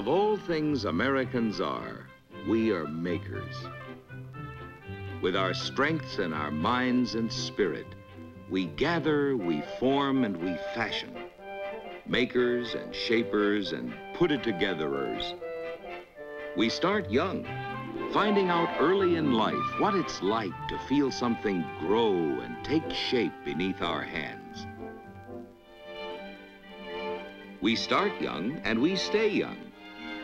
Of all things Americans are, we are makers. With our strengths and our minds and spirit, we gather, we form, and we fashion. Makers and shapers and put-it-togetherers. We start young, finding out early in life what it's like to feel something grow and take shape beneath our hands. We start young and we stay young,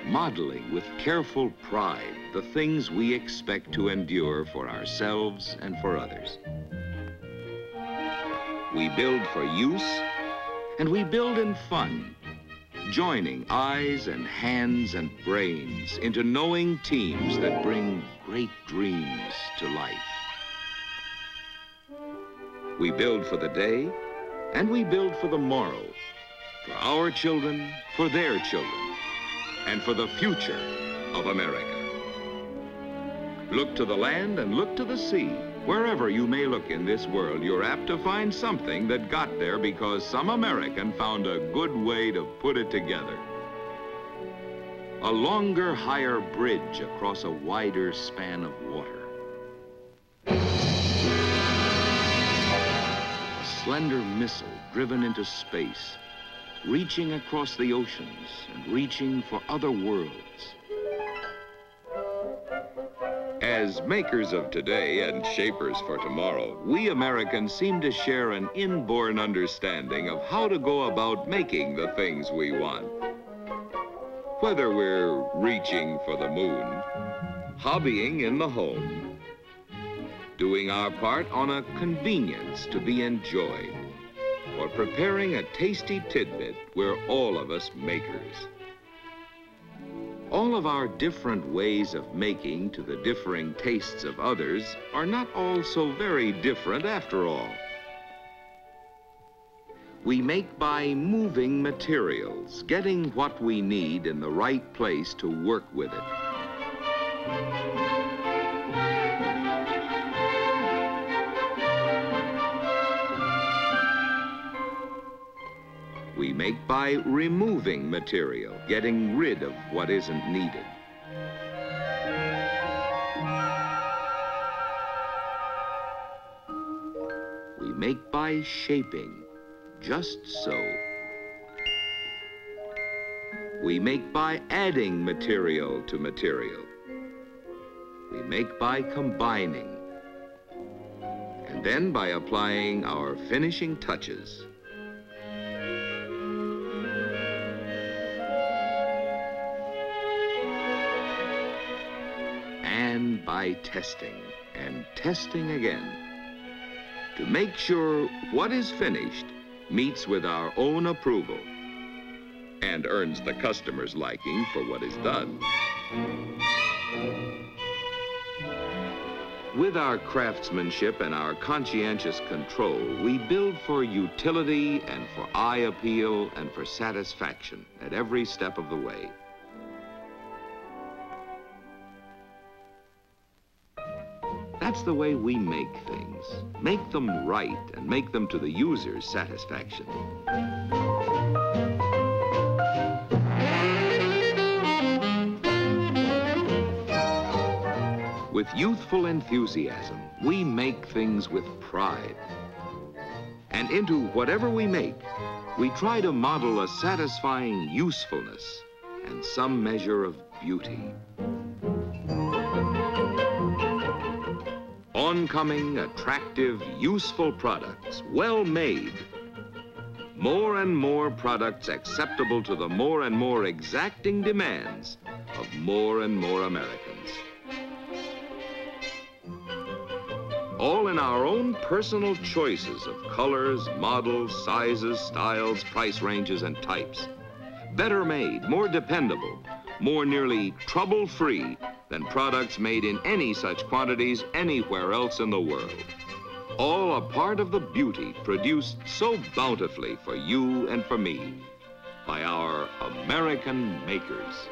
modeling with careful pride the things we expect to endure for ourselves and for others. We build for use, and we build in fun, joining eyes and hands and brains into knowing teams that bring great dreams to life. We build for the day, and we build for the morrow, for our children, for their children, and for the future of America. Look to the land and look to the sea. Wherever you may look in this world, you're apt to find something that got there because some American found a good way to put it together. A longer, higher bridge across a wider span of water. A slender missile driven into space, reaching across the oceans and reaching for other worlds. As makers of today and shapers for tomorrow, we Americans seem to share an inborn understanding of how to go about making the things we want. Whether we're reaching for the moon, hobbying in the home, doing our part on a convenience to be enjoyed, or preparing a tasty tidbit, we're all of us makers. All of our different ways of making to the differing tastes of others are not all so very different after all. We make by moving materials, getting what we need in the right place to work with it. We make by removing material, getting rid of what isn't needed. We make by shaping, just so. We make by adding material to material. We make by combining. And then by applying our finishing touches. And by testing and testing again to make sure what is finished meets with our own approval and earns the customer's liking for what is done. With our craftsmanship and our conscientious control, we build for utility and for eye appeal and for satisfaction at every step of the way. That's the way we make things. Make them right and make them to the user's satisfaction. With youthful enthusiasm, we make things with pride. And into whatever we make, we try to model a satisfying usefulness and some measure of beauty. Oncoming, attractive, useful products, well made. More and more products acceptable to the more and more exacting demands of more and more Americans. All in our own personal choices of colors, models, sizes, styles, price ranges, and types. Better made, more dependable, more nearly trouble-free than products made in any such quantities anywhere else in the world. All a part of the beauty produced so bountifully for you and for me by our American makers.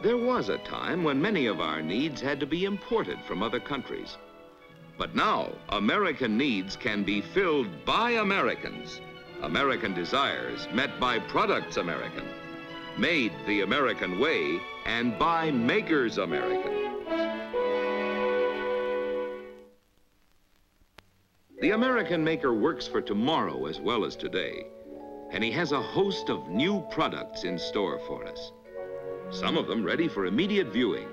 There was a time when many of our needs had to be imported from other countries. But now, American needs can be filled by Americans. American desires met by products American, made the American way and by makers American. The American maker works for tomorrow as well as today, and he has a host of new products in store for us. Some of them ready for immediate viewing.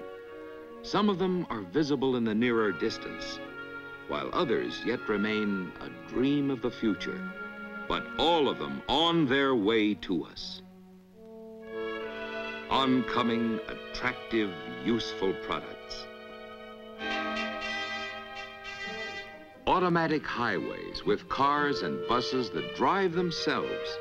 Some of them are visible in the nearer distance, while others yet remain a dream of the future, but all of them on their way to us. Oncoming, attractive, useful products. Automatic highways with cars and buses that drive themselves.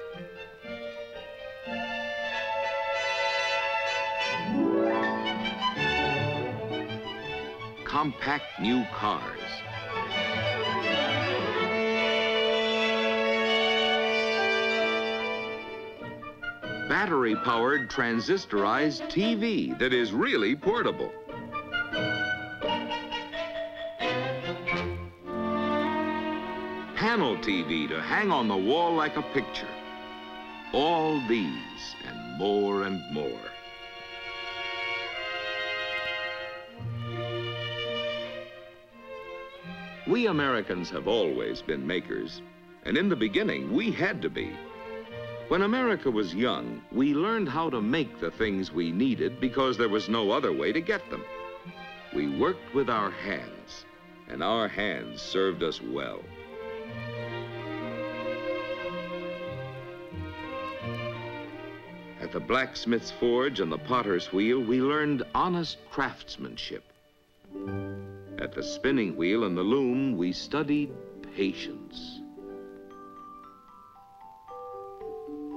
Compact new cars. Battery-powered transistorized TV that is really portable. Panel TV to hang on the wall like a picture. All these and more and more. We Americans have always been makers, and in the beginning, we had to be. When America was young, we learned how to make the things we needed because there was no other way to get them. We worked with our hands, and our hands served us well. At the blacksmith's forge and the potter's wheel, we learned honest craftsmanship. At the spinning wheel and the loom, we studied patience.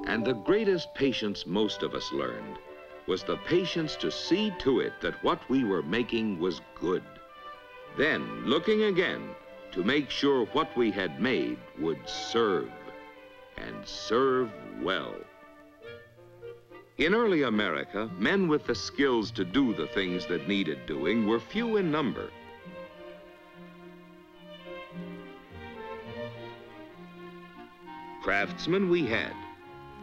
And the greatest patience most of us learned was the patience to see to it that what we were making was good. Then, looking again to make sure what we had made would serve, and serve well. In early America, men with the skills to do the things that needed doing were few in number. Craftsmen we had,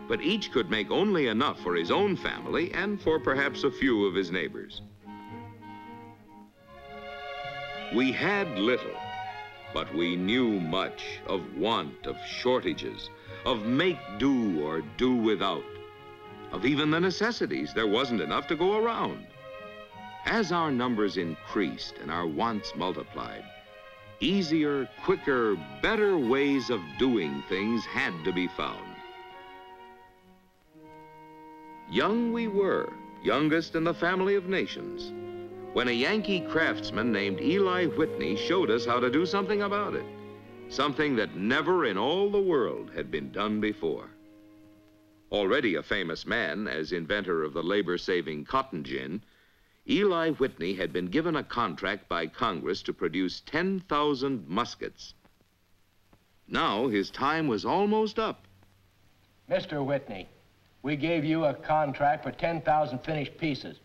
but each could make only enough for his own family and for perhaps a few of his neighbors. We had little, but we knew much of want, of shortages, of make do or do without, of even the necessities. There wasn't enough to go around. As our numbers increased and our wants multiplied, easier, quicker, better ways of doing things had to be found. Young we were, youngest in the family of nations, when a Yankee craftsman named Eli Whitney showed us how to do something about it, something that never in all the world had been done before. Already a famous man as inventor of the labor-saving cotton gin, Eli Whitney had been given a contract by Congress to produce 10,000 muskets. Now his time was almost up. Mr. Whitney, we gave you a contract for 10,000 finished pieces.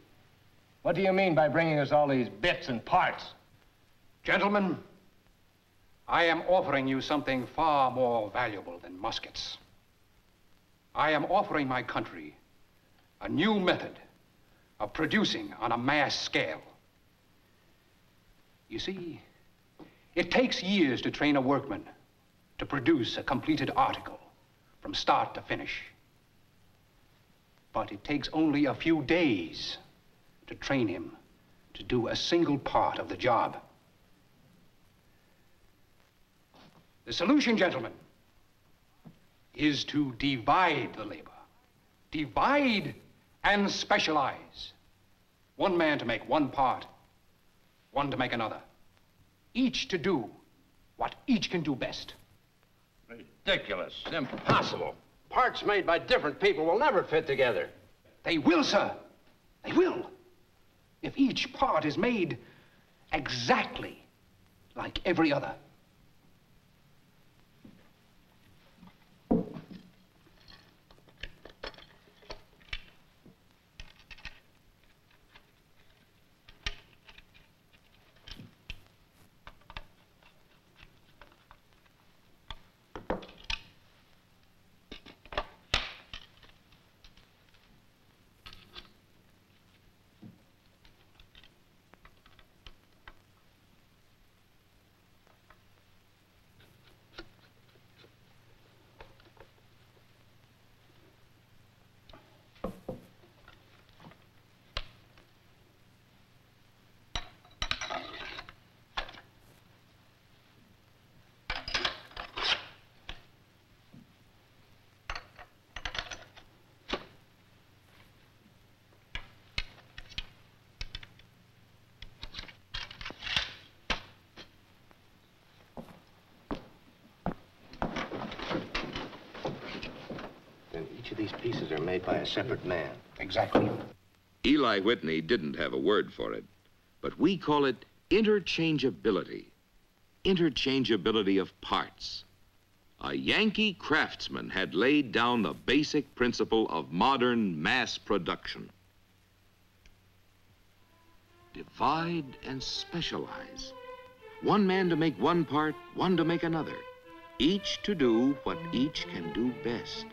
What do you mean by bringing us all these bits and parts? Gentlemen, I am offering you something far more valuable than muskets. I am offering my country a new method of producing on a mass scale. You see, it takes years to train a workman to produce a completed article from start to finish. But it takes only a few days to train him to do a single part of the job. The solution, gentlemen, is to divide the labor. Divide and specialize. One man to make one part, one to make another. Each to do what each can do best. Ridiculous. Impossible. Parts made by different people will never fit together. They will, sir. They will. If each part is made exactly like every other. of these pieces are made by a separate man. Exactly. Eli Whitney didn't have a word for it, but we call it interchangeability. Interchangeability of parts. A Yankee craftsman had laid down the basic principle of modern mass production. Divide and specialize. One man to make one part, one to make another. Each to do what each can do best.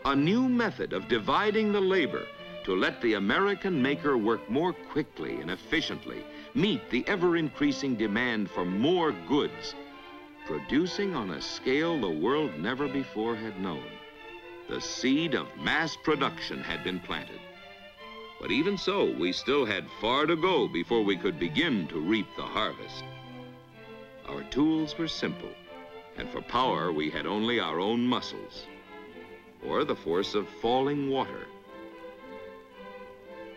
A new method of dividing the labor to let the American maker work more quickly and efficiently, meet the ever-increasing demand for more goods, producing on a scale the world never before had known. The seed of mass production had been planted. But even so, we still had far to go before we could begin to reap the harvest. Our tools were simple, and for power we had only our own muscles, or the force of falling water,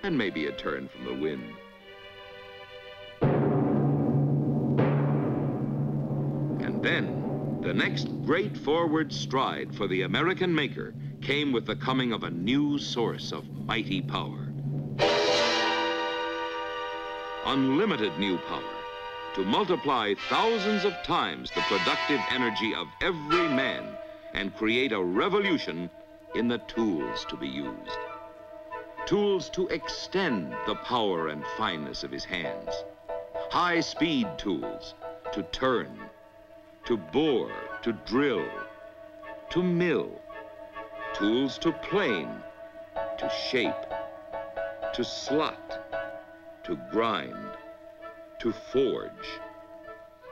and maybe a turn from the wind. And then, the next great forward stride for the American maker came with the coming of a new source of mighty power. Unlimited new power to multiply thousands of times the productive energy of every man and create a revolution in the tools to be used. Tools to extend the power and fineness of his hands. High-speed tools to turn, to bore, to drill, to mill. Tools to plane, to shape, to slot, to grind, to forge,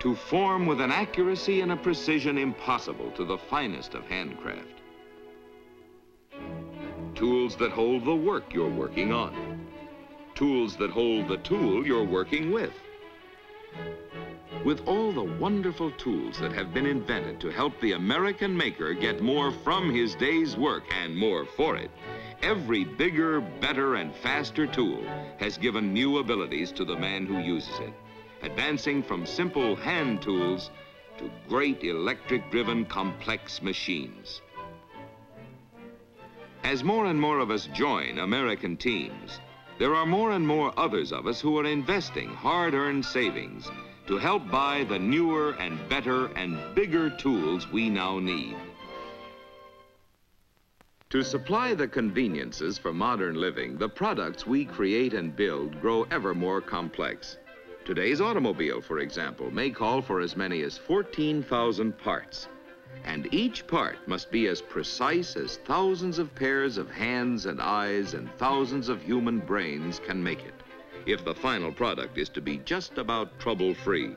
to form with an accuracy and a precision impossible to the finest of handcraft. Tools that hold the work you're working on. Tools that hold the tool you're working with. With all the wonderful tools that have been invented to help the American maker get more from his day's work and more for it, every bigger, better, and faster tool has given new abilities to the man who uses it, advancing from simple hand tools to great electric-driven complex machines. As more and more of us join American teams, there are more and more others of us who are investing hard-earned savings to help buy the newer and better and bigger tools we now need. To supply the conveniences for modern living, the products we create and build grow ever more complex. Today's automobile, for example, may call for as many as 14,000 parts. And each part must be as precise as thousands of pairs of hands and eyes and thousands of human brains can make it, if the final product is to be just about trouble-free.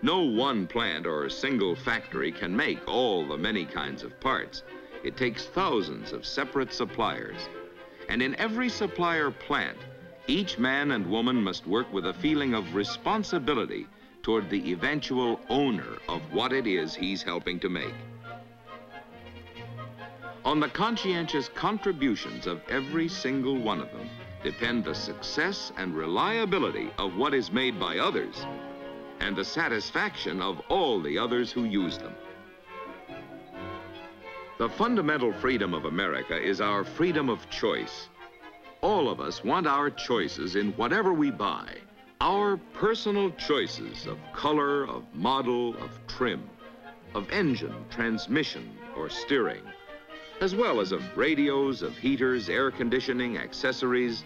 No one plant or single factory can make all the many kinds of parts. It takes thousands of separate suppliers. And in every supplier plant, each man and woman must work with a feeling of responsibility toward the eventual owner of what it is he's helping to make. On the conscientious contributions of every single one of them depend the success and reliability of what is made by others and the satisfaction of all the others who use them. The fundamental freedom of America is our freedom of choice. All of us want our choices in whatever we buy. Our personal choices of color, of model, of trim, of engine, transmission, or steering, as well as of radios, of heaters, air conditioning, accessories,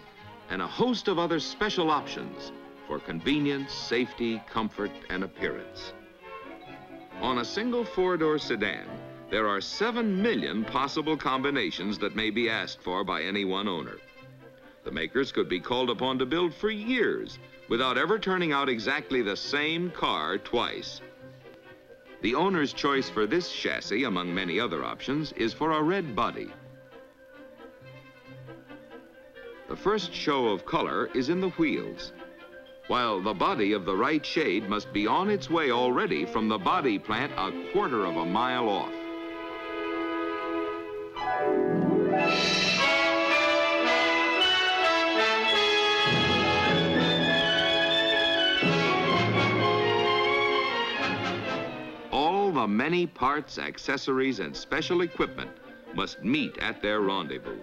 and a host of other special options for convenience, safety, comfort, and appearance. On a single four-door sedan, there are 7 million possible combinations that may be asked for by any one owner. The makers could be called upon to build for years without ever turning out exactly the same car twice. The owner's choice for this chassis, among many other options, is for a red body. The first show of color is in the wheels, while the body of the right shade must be on its way already from the body plant a quarter of a mile off. All the many parts, accessories, and special equipment must meet at their rendezvous.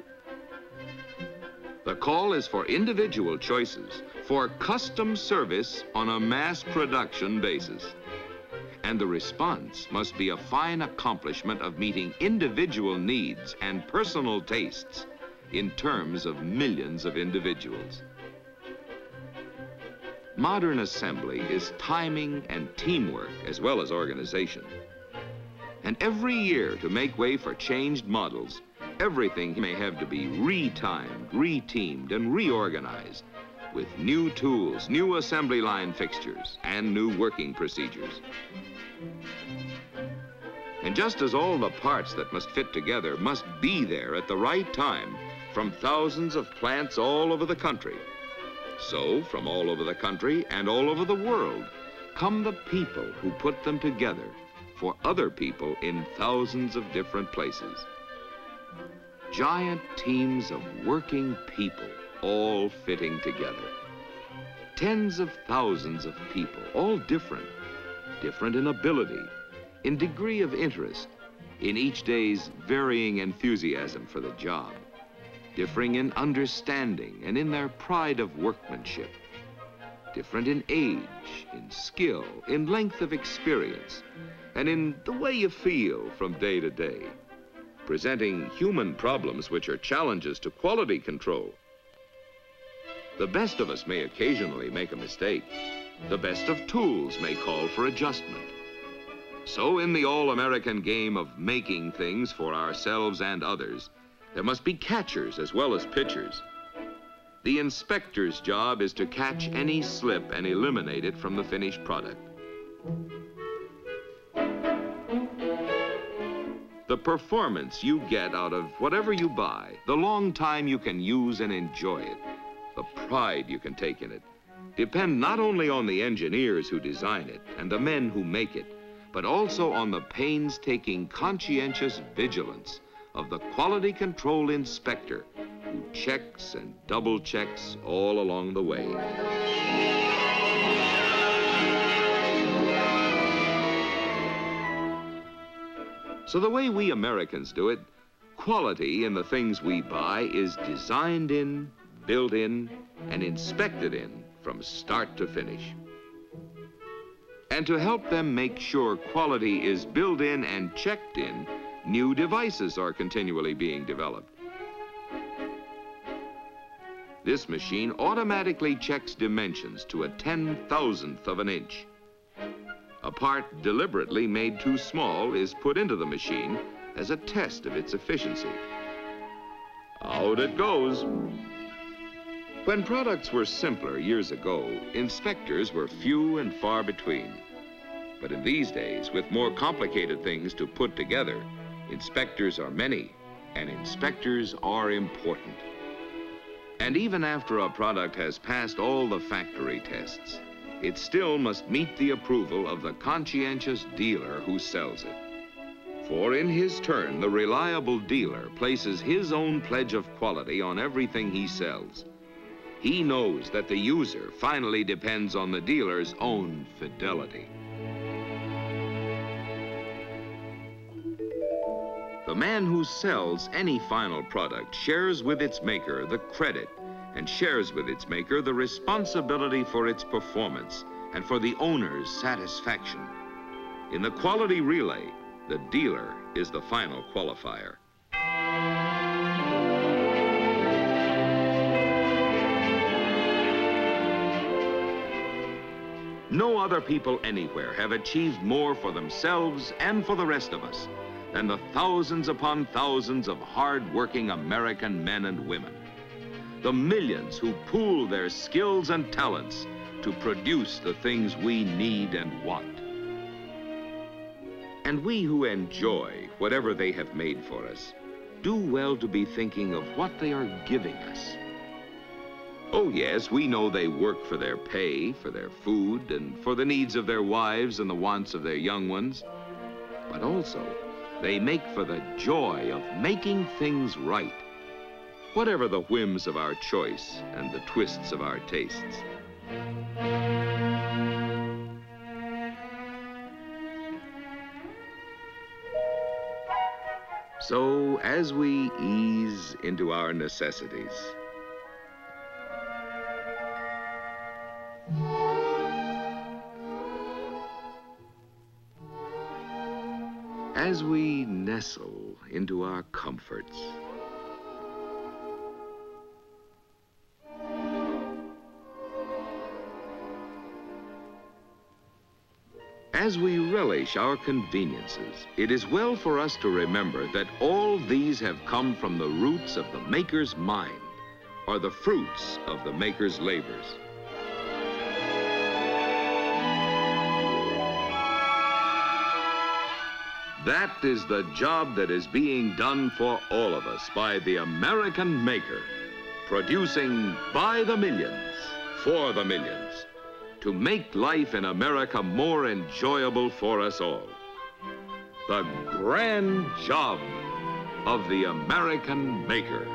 The call is for individual choices, for custom service on a mass production basis. And the response must be a fine accomplishment of meeting individual needs and personal tastes in terms of millions of individuals. Modern assembly is timing and teamwork as well as organization. And every year, to make way for changed models, everything may have to be retimed, reteamed, and reorganized with new tools, new assembly line fixtures, and new working procedures. And just as all the parts that must fit together must be there at the right time from thousands of plants all over the country, so from all over the country and all over the world come the people who put them together for other people in thousands of different places. Giant teams of working people all fitting together. Tens of thousands of people, all different in ability, in degree of interest, in each day's varying enthusiasm for the job, differing in understanding and in their pride of workmanship, different in age, in skill, in length of experience, and in the way you feel from day to day, presenting human problems which are challenges to quality control. The best of us may occasionally make a mistake. The best of tools may call for adjustment. So in the all-American game of making things for ourselves and others, there must be catchers as well as pitchers. The inspector's job is to catch any slip and eliminate it from the finished product. The performance you get out of whatever you buy, the long time you can use and enjoy it, the pride you can take in it, depend not only on the engineers who design it and the men who make it, but also on the painstaking, conscientious vigilance of the quality control inspector who checks and double checks all along the way. So the way we Americans do it, quality in the things we buy is designed in, built in, and inspected in from start to finish. And to help them make sure quality is built in and checked in, new devices are continually being developed. This machine automatically checks dimensions to a 10,000th of an inch. A part deliberately made too small is put into the machine as a test of its efficiency. Out it goes. When products were simpler years ago, inspectors were few and far between. But in these days, with more complicated things to put together, inspectors are many, and inspectors are important. And even after a product has passed all the factory tests, it still must meet the approval of the conscientious dealer who sells it. For in his turn, the reliable dealer places his own pledge of quality on everything he sells. He knows that the user finally depends on the dealer's own fidelity. The man who sells any final product shares with its maker the credit and shares with its maker the responsibility for its performance and for the owner's satisfaction. In the quality relay, the dealer is the final qualifier. No other people anywhere have achieved more for themselves and for the rest of us than the thousands upon thousands of hard-working American men and women. The millions who pool their skills and talents to produce the things we need and want. And we who enjoy whatever they have made for us do well to be thinking of what they are giving us. Oh yes, we know they work for their pay, for their food, and for the needs of their wives and the wants of their young ones. But also, they make for the joy of making things right, whatever the whims of our choice and the twists of our tastes. So, as we ease into our necessities, as we nestle into our comforts, as we relish our conveniences, it is well for us to remember that all these have come from the roots of the maker's mind, or the fruits of the maker's labors. That is the job that is being done for all of us by the American maker, producing by the millions, for the millions, to make life in America more enjoyable for us all. The grand job of the American maker.